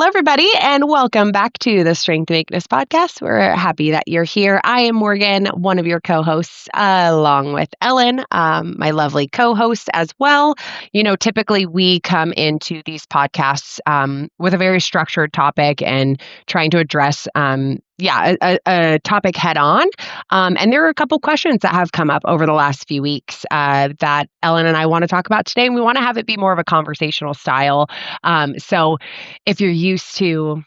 everybody, and welcome back to the Strength and Weakness podcast. We're happy that you're here. I am Morgan, one of your co-hosts, along with Ellen, my lovely co-host as well. Typically we come into these podcasts with a very structured topic and trying to address a topic head on. And there are a couple questions that have come up over the last few weeks that Ellen and I want to talk about today. And we want to have it be more of a conversational style. So if you're used to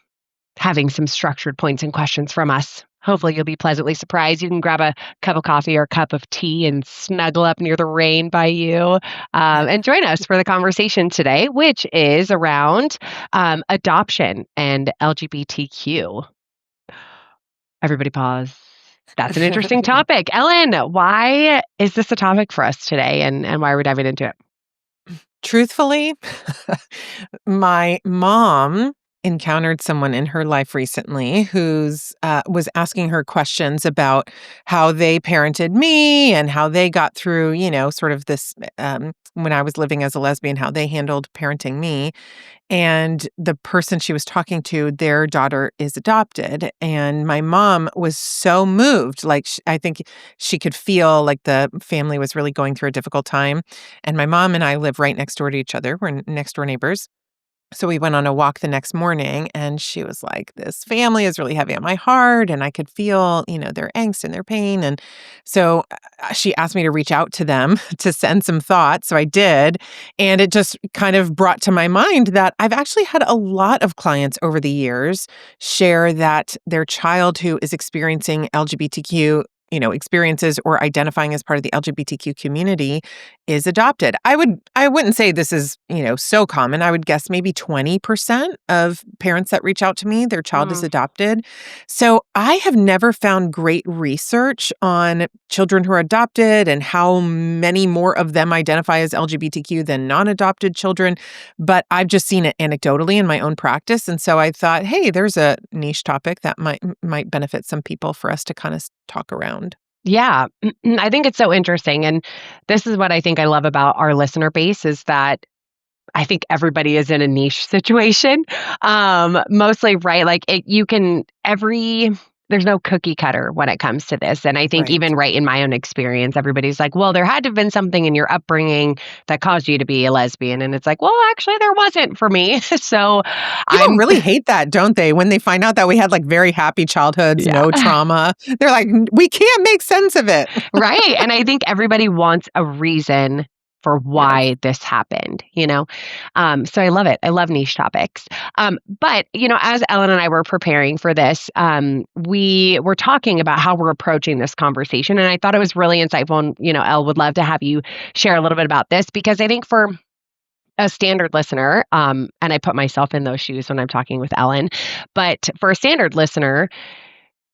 having some structured points and questions from us, hopefully you'll be pleasantly surprised. You can grab a cup of coffee or a cup of tea and snuggle up near the rain by you and join us for the conversation today, which is around adoption and LGBTQ. Everybody pause. That's an interesting topic. Ellen, why is this a topic for us today and why are we diving into it? Truthfully, my mom encountered someone in her life recently who's was asking her questions about how they parented me and how they got through, sort of this when I was living as a lesbian, how they handled parenting me. And the person she was talking to, their daughter is adopted. And my mom was so moved. Like, I think she could feel like the family was really going through a difficult time. And my mom and I live right next door to each other. We're next door neighbors. So we went on a walk the next morning and she was like, this family is really heavy on my heart. And I could feel, their angst and their pain. And so she asked me to reach out to them to send some thoughts. So I did. And it just kind of brought to my mind that I've actually had a lot of clients over the years share that their child who is experiencing LGBTQ experiences or identifying as part of the LGBTQ community is adopted. I wouldn't say this is, so common. I would guess maybe 20% of parents that reach out to me, their child is adopted. So I have never found great research on children who are adopted and how many more of them identify as LGBTQ than non-adopted children. But I've just seen it anecdotally in my own practice. And so I thought, hey, there's a niche topic that might benefit some people for us to kind of talk around. Yeah, I think it's so interesting. And this is what I think I love about our listener base is that I think everybody is in a niche situation. Mostly, right? Like there's no cookie cutter when it comes to this. And I think even right in my own experience, everybody's like, well, there had to have been something in your upbringing that caused you to be a lesbian. And it's like, well, actually there wasn't for me. So People really hate that, don't they? When they find out that we had like very happy childhoods, no trauma, they're like, we can't make sense of it. Right. And I think everybody wants a reason for why this happened, So I love it. I love niche topics. But, as Ellen and I were preparing for this, we were talking about how we're approaching this conversation. And I thought it was really insightful. And, Elle would love to have you share a little bit about this because I think for a standard listener, and I put myself in those shoes when I'm talking with Ellen, but for a standard listener,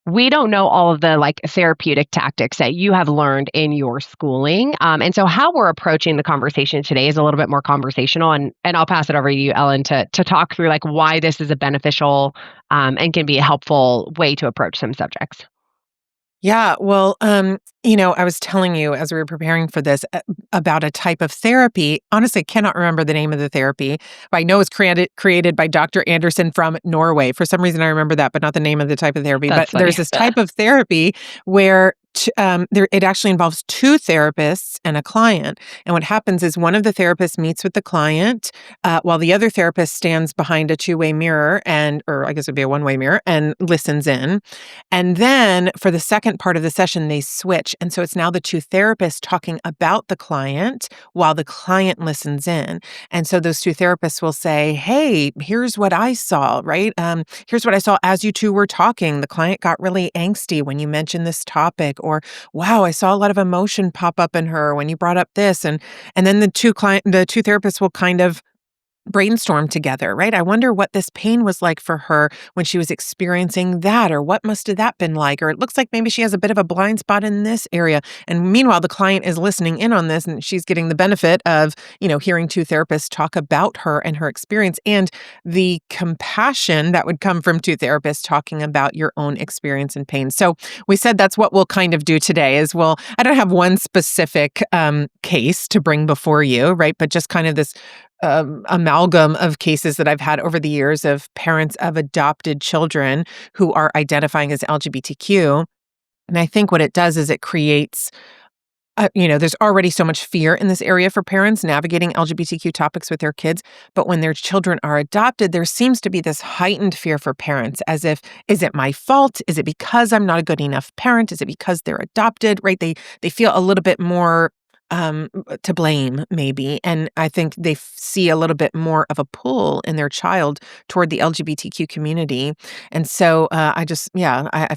we don't know all of the therapeutic tactics that you have learned in your schooling. And so how we're approaching the conversation today is a little bit more conversational. And I'll pass it over to you, Ellen, to talk through why this is a beneficial and can be a helpful way to approach some subjects. Yeah, well, I was telling you as we were preparing for this about a type of therapy. Honestly, I cannot remember the name of the therapy, but I know it's created by Dr. Anderson from Norway. For some reason, I remember that, but not the name of the type of therapy. That's But there's this type of therapy where it actually involves two therapists and a client. And what happens is one of the therapists meets with the client while the other therapist stands behind a two-way mirror or I guess it'd be a one-way mirror and listens in. And then for the second part of the session, they switch. And so it's now the two therapists talking about the client while the client listens in. And so those two therapists will say, hey, here's what I saw, right? Here's what I saw as you two were talking. The client got really angsty when you mentioned this topic, or wow, I saw a lot of emotion pop up in her when you brought up this. And then the two therapists will kind of brainstorm together, right? I wonder what this pain was like for her when she was experiencing that, or what must have that been like? Or it looks like maybe she has a bit of a blind spot in this area. And meanwhile, the client is listening in on this and she's getting the benefit of, hearing two therapists talk about her and her experience and the compassion that would come from two therapists talking about your own experience and pain. So we said that's what we'll kind of do today is I don't have one specific case to bring before you, right? But just kind of this amalgam of cases that I've had over the years of parents of adopted children who are identifying as LGBTQ. And I think what it does is it creates there's already so much fear in this area for parents navigating LGBTQ topics with their kids. But when their children are adopted, there seems to be this heightened fear for parents as if, is it my fault? Is it because I'm not a good enough parent? Is it because they're adopted? Right? They feel a little bit more to blame, maybe. And I think they see a little bit more of a pull in their child toward the LGBTQ community. And so I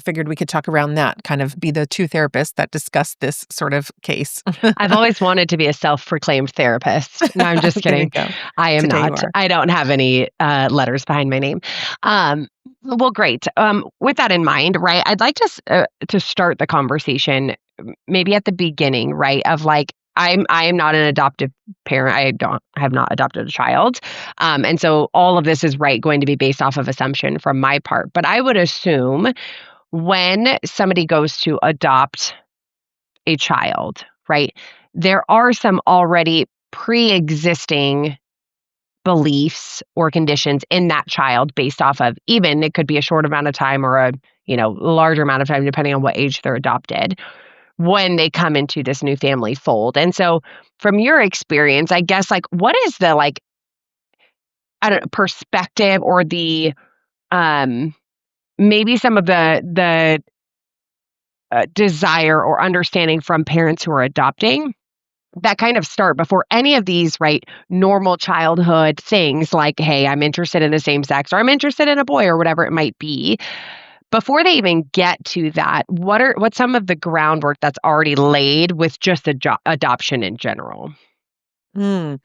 figured we could talk around that, kind of be the two therapists that discuss this sort of case. I've always wanted to be a self-proclaimed therapist. No, I'm just There you kidding. go. I am Today you not. are. I don't have any letters behind my name. Um, well, great. With that in mind, right? I'd like to start the conversation maybe at the beginning, right? Of like, I am not an adoptive parent. I have not adopted a child, and so all of this is right going to be based off of assumption from my part. But I would assume when somebody goes to adopt a child, right? There are some already pre-existing beliefs or conditions in that child based off of, even it could be a short amount of time or a, larger amount of time depending on what age they're adopted when they come into this new family fold. And so from your experience, I guess, like, what is the, like, I don't know, perspective or the um maybe some of the desire or understanding from parents who are adopting that kind of start before any of these, right, normal childhood things like, hey, I'm interested in the same sex or I'm interested in a boy or whatever it might be. Before they even get to that, what's some of the groundwork that's already laid with just adoption in general? Mm.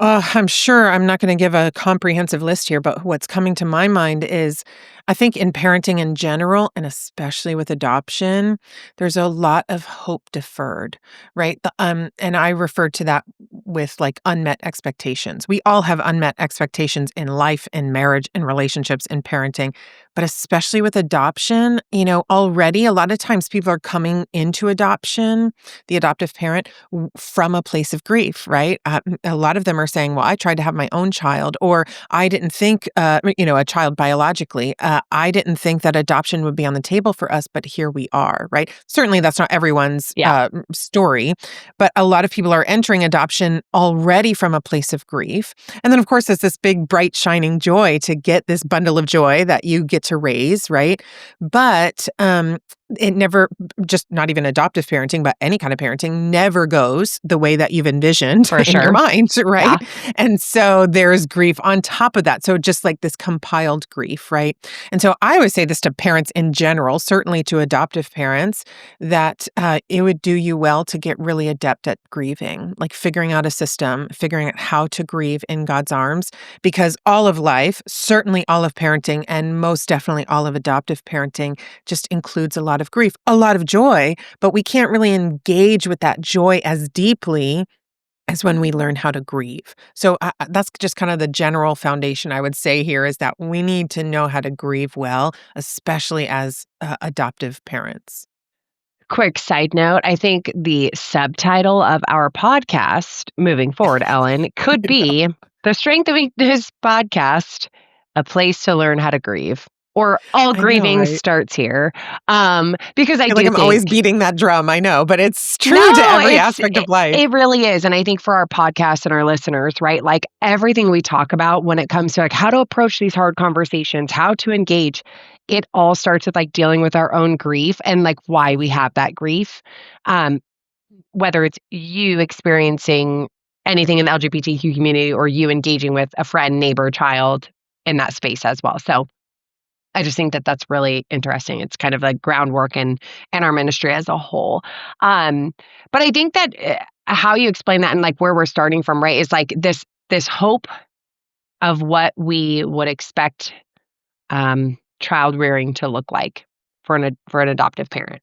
I'm sure I'm not going to give a comprehensive list here, but what's coming to my mind is I think in parenting in general, and especially with adoption, there's a lot of hope deferred, right? And I refer to that with like unmet expectations. We all have unmet expectations in life, in marriage, in relationships, in parenting, but especially with adoption, already a lot of times people are coming into adoption, the adoptive parent, from a place of grief, right? A lot of them are saying, well, I tried to have my own child, or I didn't think, a child biologically, I didn't think that adoption would be on the table for us, but here we are, right? Certainly that's not everyone's Yeah, story, but a lot of people are entering adoption already from a place of grief. And then, of course, there's this big, bright, shining joy to get this bundle of joy that you get to raise, right? But it never, just not even adoptive parenting, but any kind of parenting never goes the way that you've envisioned for in your sure. mind, Yeah. right? And so there's grief on top of that. So just like this compiled grief, right? And so I always say this to parents in general, certainly to adoptive parents, that it would do you well to get really adept at grieving, like figuring out a system, figuring out how to grieve in God's arms, because all of life, certainly all of parenting, and most definitely all of adoptive parenting just includes a lot of grief, a lot of joy, but we can't really engage with that joy as deeply as when we learn how to grieve. So that's just kind of the general foundation I would say here is that we need to know how to grieve well, especially as adoptive parents. Quick side note, I think the subtitle of our podcast moving forward, Ellen, could be The Strength of This Podcast, a place to learn how to grieve. Or all I know, grieving right? starts here. Because I I feel like do I'm always think beating that drum. I know, but it's true to no, every aspect of life. it really is. And I think for our podcast and our listeners, right? Like everything we talk about when it comes to like how to approach these hard conversations, how to engage, it all starts with like dealing with our own grief and like why we have that grief. Um, whether it's you experiencing anything in the LGBTQ community or you engaging with a friend, neighbor, child in that space as well. So I just think that that's really interesting. It's kind of like groundwork and our ministry as a whole. Um, but I think that how you explain that and like where we're starting from, right, is like this hope of what we would expect child rearing to look like for an adoptive parent.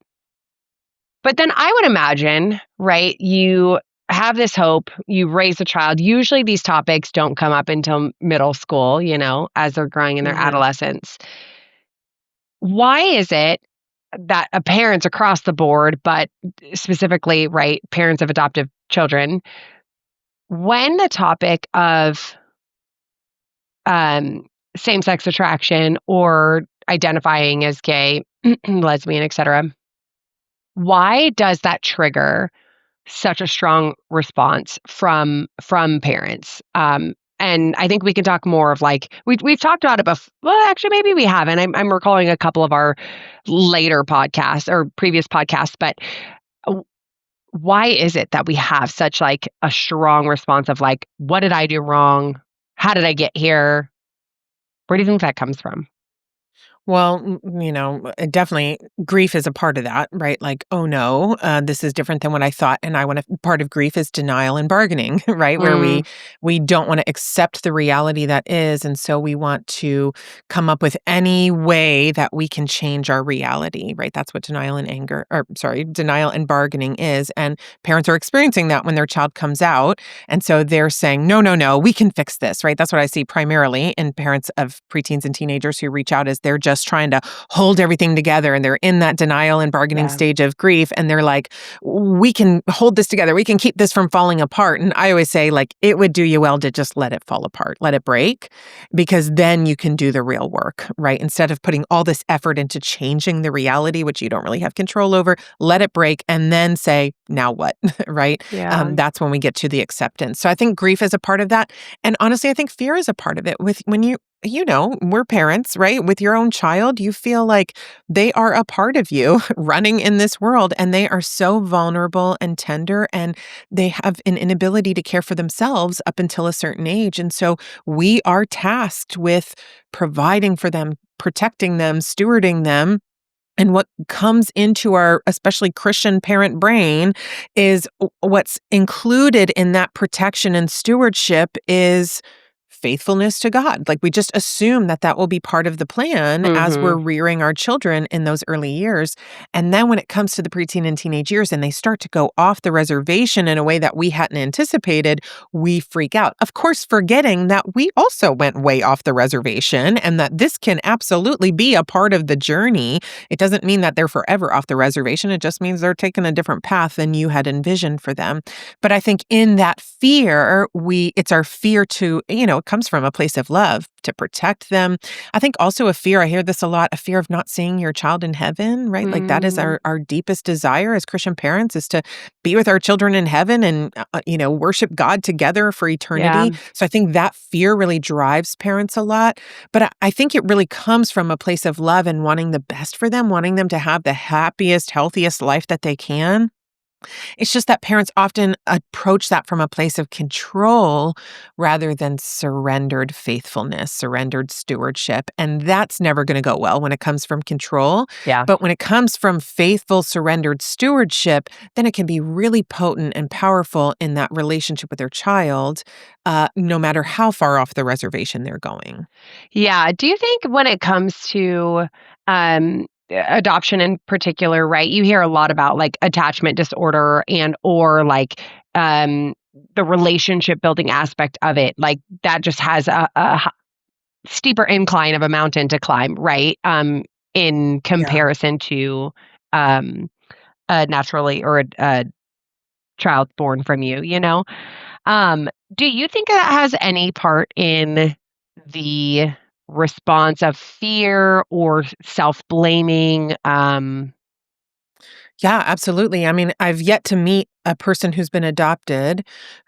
But then I would imagine, right, you have this hope, you raise a child. Usually these topics don't come up until middle school, as they're growing in their Mhm. adolescence. Why is it that parents across the board, but specifically, right, parents of adoptive children, when the topic of um, same sex attraction or identifying as gay, lesbian, etc., why does that trigger such a strong response from parents? And I think we can talk more of like we've talked about it before. Well, actually, maybe we haven't. I'm recalling a couple of our later podcasts or previous podcasts, but uh, why is it that we have such like a strong response of like, what did I do wrong? How did I get here? Where do you think that comes from? Well, definitely grief is a part of that, right? Like, oh no, this is different than what I thought, and I want to. Part of grief is denial and bargaining, right? Where Mm, we don't want to accept the reality that is, and so we want to come up with any way that we can change our reality, right? That's what denial and anger, or sorry, denial and bargaining is, and parents are experiencing that when their child comes out, and so they're saying, no, no, no, we can fix this, right? That's what I see primarily in parents of preteens and teenagers who reach out is they're just trying to hold everything together and they're in that denial and bargaining yeah, stage of grief and they're like, we can hold this together. We can keep this from falling apart. And I always say like it would do you well to just let it fall apart, let it break, because then you can do the real work, right? Instead of putting all this effort into changing the reality, which you don't really have control over, let it break and then say, now what, right? yeah. That's when we get to the acceptance. So I think grief is a part of that. And honestly, I think fear is a part of it. With when we're parents, right? With your own child, you feel like they are a part of you running in this world and they are so vulnerable and tender and they have an inability to care for themselves up until a certain age. And so we are tasked with providing for them, protecting them, stewarding them, and what comes into our, especially Christian parent brain, is what's included in that protection and stewardship is faithfulness to God. Like we just assume that that will be part of the plan as we're Mhm. rearing our children in those early years. And then when it comes to the preteen and teenage years and they start to go off the reservation in a way that we hadn't anticipated, we freak out. Of course, forgetting that we also went way off the reservation and that this can absolutely be a part of the journey. It doesn't mean that they're forever off the reservation. It just means they're taking a different path than you had envisioned for them. But I think in that fear, it's our fear to, it comes from a place of love to protect them. I think also a fear, I hear this a lot, a fear of not seeing your child in heaven, right? Like that is Mm, our deepest desire as Christian parents is to be with our children in heaven and, worship God together for yeah. eternity. So I think that fear really drives parents a lot. But I think it really comes from a place of love and wanting the best for them, wanting them to have the happiest, healthiest life that they can. It's just that parents often approach that from a place of control rather than surrendered faithfulness, surrendered stewardship. And that's never going to go well when it comes from control. Yeah. But when it comes from faithful, surrendered stewardship, then it can be really potent and powerful in that relationship with their child, no matter how far off the reservation they're going. Yeah. Do you think when it comes to adoption in particular, right? You hear a lot about like attachment disorder and or like um the relationship building aspect of it. Like that just has a steeper incline of a mountain to climb, right? In Yeah. comparison to um a naturally or a child born from you, you know? Um, do you think that has any part in the response of fear or self-blaming? Yeah, absolutely. I mean, I've yet to meet a person who's been adopted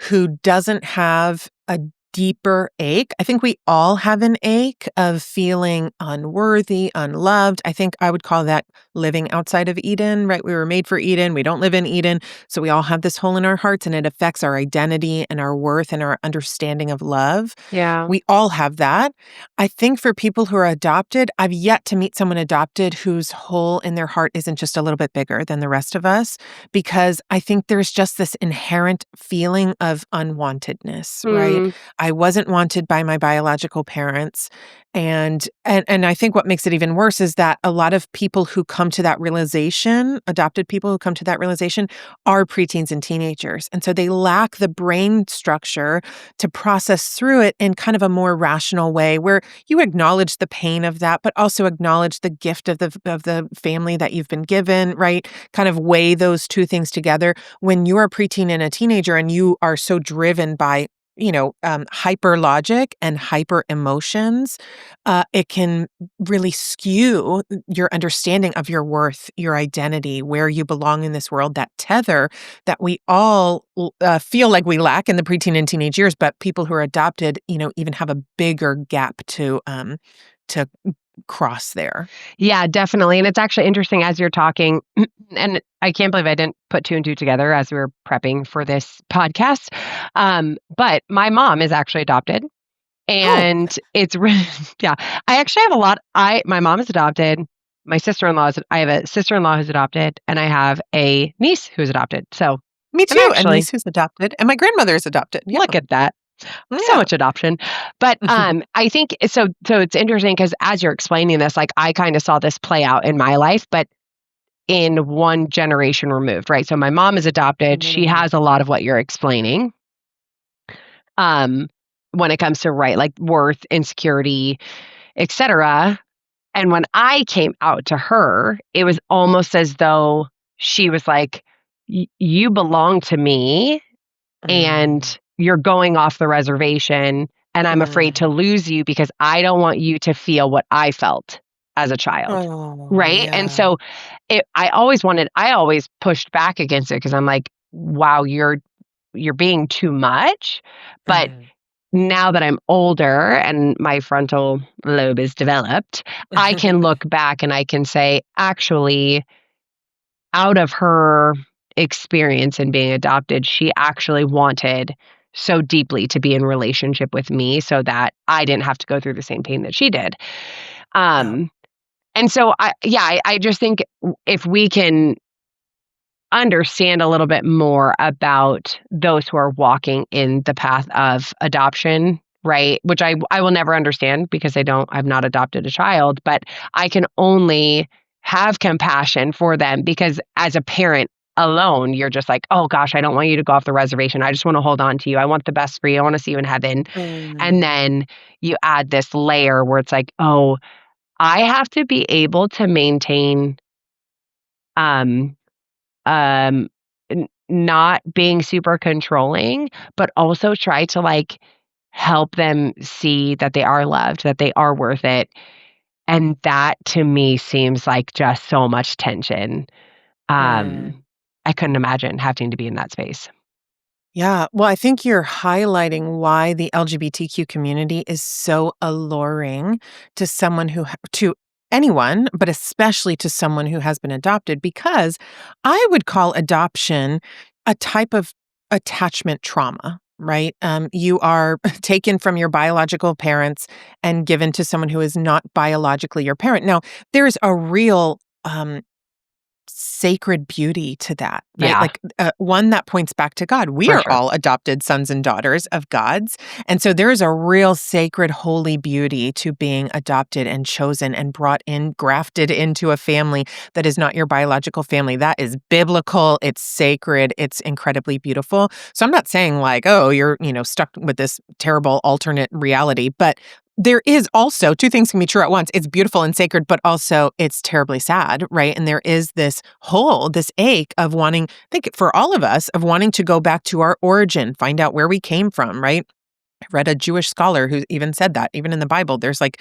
who doesn't have a deeper ache. I think we all have an ache of feeling unworthy, unloved. I think I would call that living outside of Eden, right? We were made for Eden. We don't live in Eden. So we all have this hole in our hearts and it affects our identity and our worth and our understanding of love. Yeah. We all have that. I think for people who are adopted, I've yet to meet someone adopted whose hole in their heart isn't just a little bit bigger than the rest of us, because I think there's just this inherent feeling of unwantedness, right? Mm, I wasn't wanted by my biological parents. And I think what makes it even worse is that a lot of people who come to that realization, adopted people who come to that realization, are preteens and teenagers. And so they lack the brain structure to process through it in kind of a more rational way where you acknowledge the pain of that, but also acknowledge the gift of the family that you've been given, right? Kind of weigh those two things together. When you're a preteen and a teenager and you are so driven by hyper logic and hyper emotions, it can really skew your understanding of your worth, your identity, where you belong in this world, that tether that we all feel like we lack in the preteen and teenage years, but people who are adopted, even have a bigger gap to cross there. Yeah, definitely. And it's actually interesting as you're talking, and I can't believe I didn't put two and two together as we were prepping for this podcast. But my mom is actually adopted. Oh, And it's really, yeah. I actually have a lot. My mom is adopted. I have a sister-in-law who's adopted, and I have a niece who's adopted. So, me and too. A actually, niece who's adopted, and my grandmother is adopted. Yeah, look at that. So yeah. much adoption. But I think so it's interesting because as you're explaining this, like I kind of saw this play out in my life, but in one generation removed, right? So my mom is adopted. She Mm, has a lot of what you're explaining. Um, when it comes to right, like worth, insecurity, etc. And when I came out to her, it was almost as though she was like, you belong to me mm, and you're going off the reservation and I'm afraid to mm. lose you because I don't want you to feel what I felt as a child. Oh, Right? And yeah. so I always pushed back against it because I'm like, wow, you're being too much. But Mm. now that I'm older and my frontal lobe is developed, I can look back and I can say, actually, out of her experience in being adopted, she actually wanted so deeply to be in relationship with me so that I didn't have to go through the same pain that she did. Yeah. Um, and so I just think if we can understand a little bit more about those who are walking in the path of adoption, right? Which I will never understand because I've not adopted a child, but I can only have compassion for them because as a parent alone, you're just like, oh gosh, I don't want you to go off the reservation. I just want to hold on to you. I want the best for you. I want to see you in heaven. And Mm. then you add this layer where it's like, oh, I have to be able to maintain um um not being super controlling, but also try to like help them see that they are loved, that they are worth it. And that to me seems like just so much tension. Mm. I couldn't imagine having to be in that space. Yeah. Well, I think you're highlighting why the LGBTQ community is so alluring to to anyone, but especially to someone who has been adopted, because I would call adoption a type of attachment trauma. Right. You are taken from your biological parents and given to someone who is not biologically your parent. Now, there's a real sacred beauty to that, right? Yeah, Like one that points back to God. We for are sure. all adopted sons and daughters of God's. And so there is a real sacred, holy beauty to being adopted and chosen and brought in, grafted into a family that is not your biological family. That is biblical. It's sacred. It's incredibly beautiful. So I'm not saying like, oh, you're, stuck with this terrible alternate reality, but there is also two things can be true at once. It's beautiful and sacred, but also it's terribly sad, right? And there is this hole, this ache of wanting, I think for all of us, of wanting to go back to our origin, find out where we came from, right? I read a Jewish scholar who even said that, even in the Bible, there's like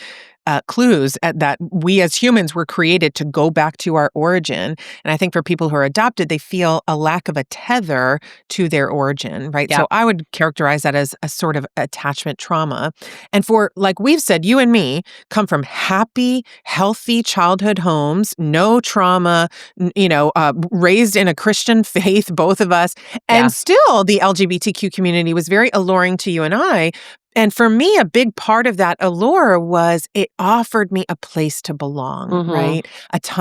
clues that we as humans were created to go back to our origin. And I think for people who are adopted, they feel a lack of a tether to their origin, right? Yeah, So I would characterize that as a sort of attachment trauma. And for, like we've said, you and me come from happy, healthy childhood homes, no trauma, raised in a Christian faith, both of us. yeah, And still, the LGBTQ community was very alluring to you and I And for me, a big part of that allure was it offered me a place to belong, Mhm. right?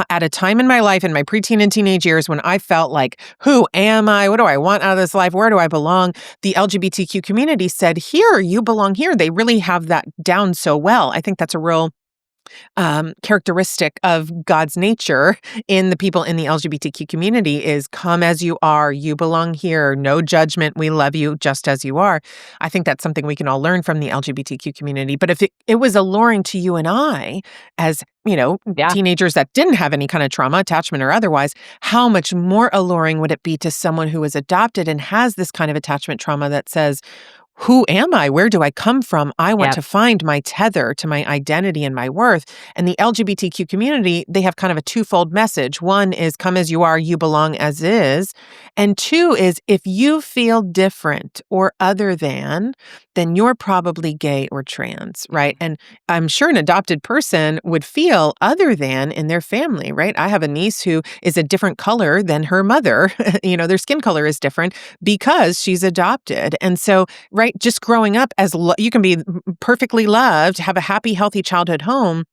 At a time in my life, in my preteen and teenage years, when I felt like, who am I? What do I want out of this life? Where do I belong? The LGBTQ community said, here, you belong here. They really have that down so well. I think that's a real characteristic of God's nature in the people in the LGBTQ community is come as you are, you belong here, no judgment, we love you just as you are. I think that's something we can all learn from the LGBTQ community. But if it was alluring to you and I, as Yeah. teenagers that didn't have any kind of trauma, attachment or otherwise, how much more alluring would it be to someone who is adopted and has this kind of attachment trauma that says, who am I? Where do I come from? I want Yep. to find my tether to my identity and my worth. And the LGBTQ community, they have kind of a twofold message. One is come as you are, you belong as is. And two is if you feel different or other than, then you're probably gay or trans, right? And I'm sure an adopted person would feel other than in their family, right? I have a niece who is a different color than her mother. Their skin color is different because she's adopted. And so right? Just growing up as you can be perfectly loved, have a happy, healthy childhood home,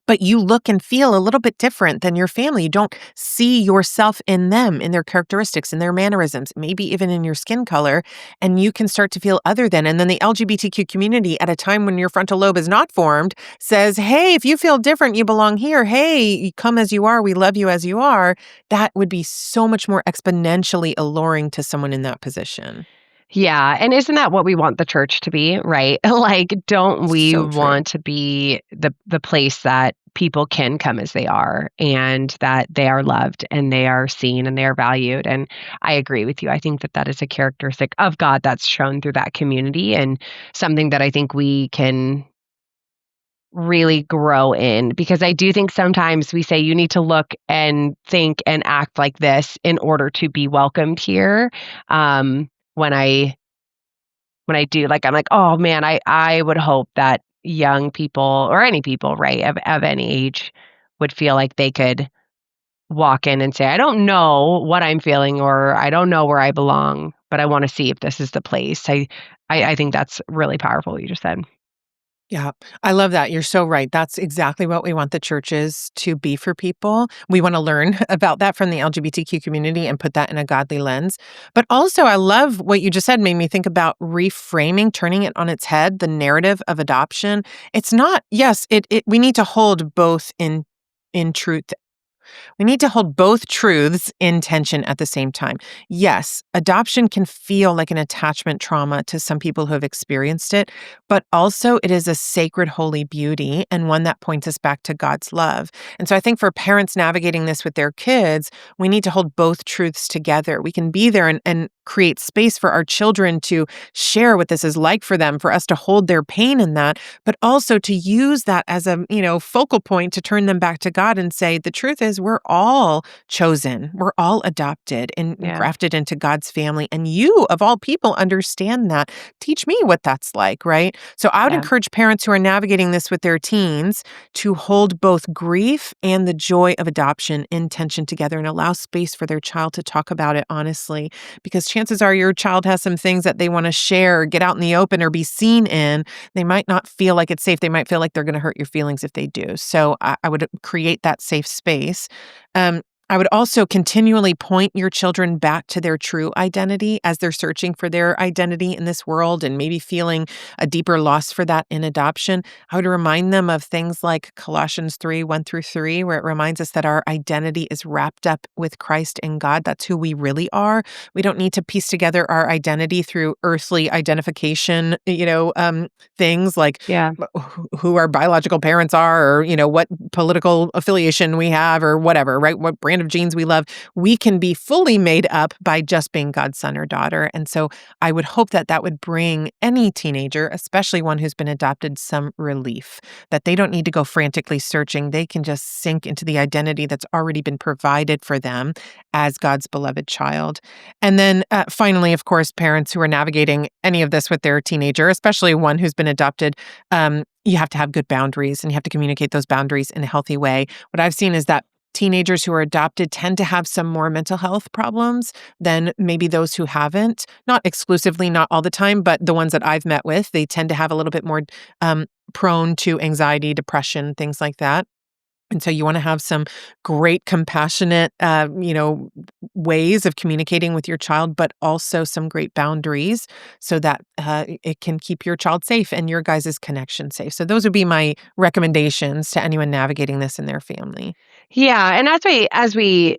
but you look and feel a little bit different than your family. You don't see yourself in them, in their characteristics, in their mannerisms, maybe even in your skin color, and you can start to feel other than. And then the LGBTQ community, at a time when your frontal lobe is not formed, says, hey, if you feel different, you belong here. Hey, come as you are. We love you as you are. That would be so much more exponentially alluring to someone in that position. Yeah, and isn't that what we want the church to be, right? Like, don't we So true. want to be the place that people can come as they are and that they are loved and they are seen and they are valued? And I agree with you. I think that that is a characteristic of God that's shown through that community and something that I think we can really grow in because I do think sometimes we say you need to look and think and act like this in order to be welcomed here. When I do, like, I'm like, "Oh, man, I would hope that young people or any people, right, of any age would feel like they could walk in and say, 'I don't know what I'm feeling or I don't know where I belong, but I wanna see if this is the place.'" I think that's really powerful what you just said. Yeah, I love that. You're so right. That's exactly what we want the churches to be for people. We want to learn about that from the LGBTQ community and put that in a godly lens. But also, I love what you just said, made me think about reframing, turning it on its head, the narrative of adoption. It's not, yes, we need to hold both in truth. We need to hold both truths in tension at the same time. Yes, adoption can feel like an attachment trauma to some people who have experienced it, but also it is a sacred, holy beauty and one that points us back to God's love. And so I think for parents navigating this with their kids, we need to hold both truths together. We can be there and create space for our children to share what this is like for them, for us to hold their pain in that, but also to use that as a, focal point to turn them back to God and say, the truth is we're all chosen. We're all adopted and Yeah, grafted into God's family. And you, of all people, understand that. Teach me what that's like, right? So I would yeah, encourage parents who are navigating this with their teens to hold both grief and the joy of adoption in tension together and allow space for their child to talk about it honestly. Because chances are your child has some things that they want to share, get out in the open, or be seen in. They might not feel like it's safe. They might feel like they're going to hurt your feelings if they do. So I would create that safe space. Um, I would also continually point your children back to their true identity as they're searching for their identity in this world and maybe feeling a deeper loss for that in adoption. I would remind them of things like Colossians 3:1-3, where it reminds us that our identity is wrapped up with Christ and God. That's who we really are. We don't need to piece together our identity through earthly identification, things like yeah, who our biological parents are or what political affiliation we have or whatever, right? What brand of jeans we love. We can be fully made up by just being God's son or daughter. And so I would hope that that would bring any teenager, especially one who's been adopted, some relief, that they don't need to go frantically searching. They can just sink into the identity that's already been provided for them as God's beloved child. And then finally, of course, parents who are navigating any of this with their teenager, especially one who's been adopted, you have to have good boundaries and you have to communicate those boundaries in a healthy way. What I've seen is that teenagers who are adopted tend to have some more mental health problems than maybe those who haven't. Not exclusively, not all the time, but the ones that I've met with, they tend to have a little bit more prone to anxiety, depression, things like that. And so you want to have some great, compassionate, ways of communicating with your child, but also some great boundaries so that it can keep your child safe and your guys' connection safe. So those would be my recommendations to anyone navigating this in their family. Yeah, and as we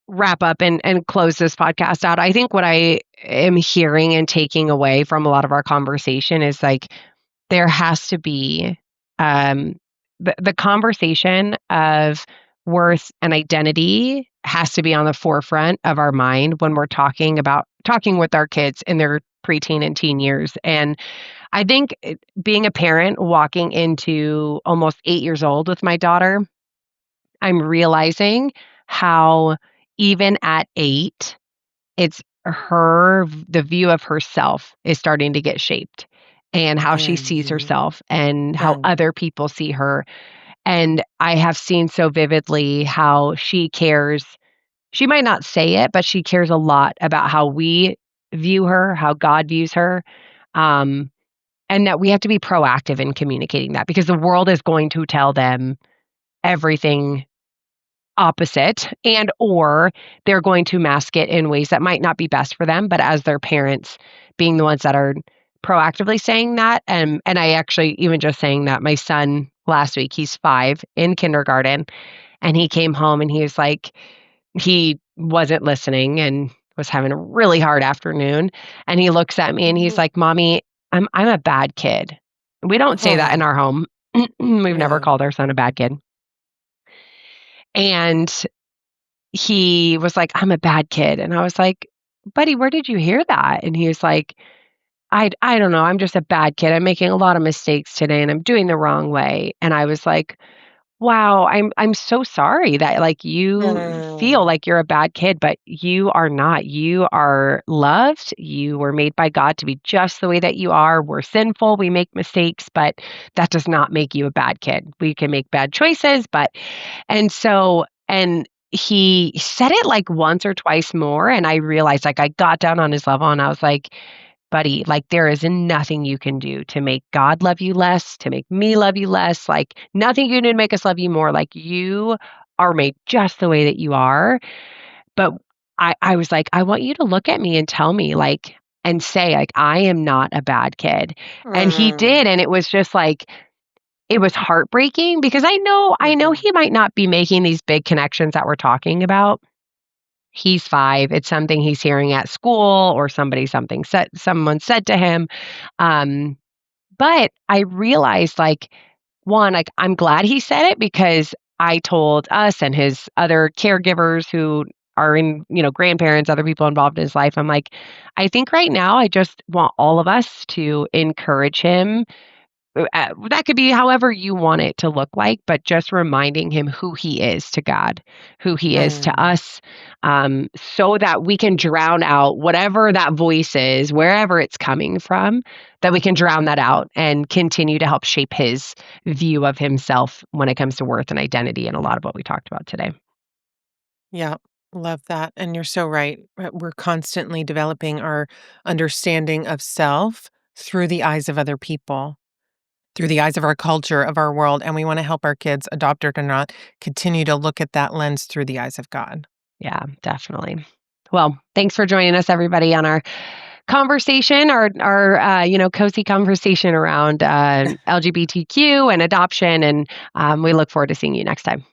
wrap up and close this podcast out, I think what I am hearing and taking away from a lot of our conversation is like there has to be um, the conversation of worth and identity has to be on the forefront of our mind when we're talking with our kids in their preteen and teen years. And I think being a parent walking into almost 8 years old with my daughter, I'm realizing how even at 8, it's the view of herself is starting to get shaped and how she sees Mm, herself and how mm, other people see her. And I have seen so vividly how she cares. She might not say it, but she cares a lot about how we view her, how God views her. Um, and that we have to be proactive in communicating that because the world is going to tell them everything opposite and or they're going to mask it in ways that might not be best for them, but as their parents being the ones that are proactively saying that. And I actually even just saying that my son last week, he's 5 in kindergarten, and he came home and he was like he wasn't listening and was having a really hard afternoon, and he looks at me and he's mhm. like, "Mommy, I'm a bad kid." We don't say that in Oh, our home. We've never yeah. called our son a bad kid. And he was like, "I'm a bad kid." And I was like, "Buddy, where did you hear that?" And he was like, I don't know. I'm just a bad kid. I'm making a lot of mistakes today and I'm doing the wrong way." And I was like, "Wow, I'm so sorry that like you feel Mm, like you're a bad kid, but you are not. You are loved. You were made by God to be just the way that you are. We're sinful. We make mistakes, but that does not make you a bad kid. We can make bad choices, but and he said it like once or twice more, and I realized, like, I got down on his level and I was like, "Buddy, like, there is nothing you can do to make God love you less, to make me love you less, like, nothing you can do to make us love you more. Like, you are made just the way that you are." But I was like, "I want you to look at me and tell me, like, and say, like, I am not a bad kid." And he mm, did, and it was just like it was heartbreaking because I know mhm. he might not be making these big connections that we're talking about. He's 5. It's something he's hearing at school or someone said to him. Um, but I realized, like, 1, like, I'm glad he said it because I told us and his other caregivers who are grandparents, other people involved in his life, I'm like, "I think right now I just want all of us to encourage him." That could be however you want it to look like, but just reminding him who he is to God, who he is to Mm. us, so that we can drown out whatever that voice is, wherever it's coming from, that we can drown that out and continue to help shape his view of himself when it comes to worth and identity and a lot of what we talked about today. Yeah, love that. And you're so right. We're constantly developing our understanding of self through the eyes of other people, through the eyes of our culture, of our world. And we want to help our kids, adopted or not, continue to look at that lens through the eyes of God. Yeah, definitely. Well, thanks for joining us, everybody, on our conversation, our cozy conversation around LGBTQ and adoption, and we look forward to seeing you next time.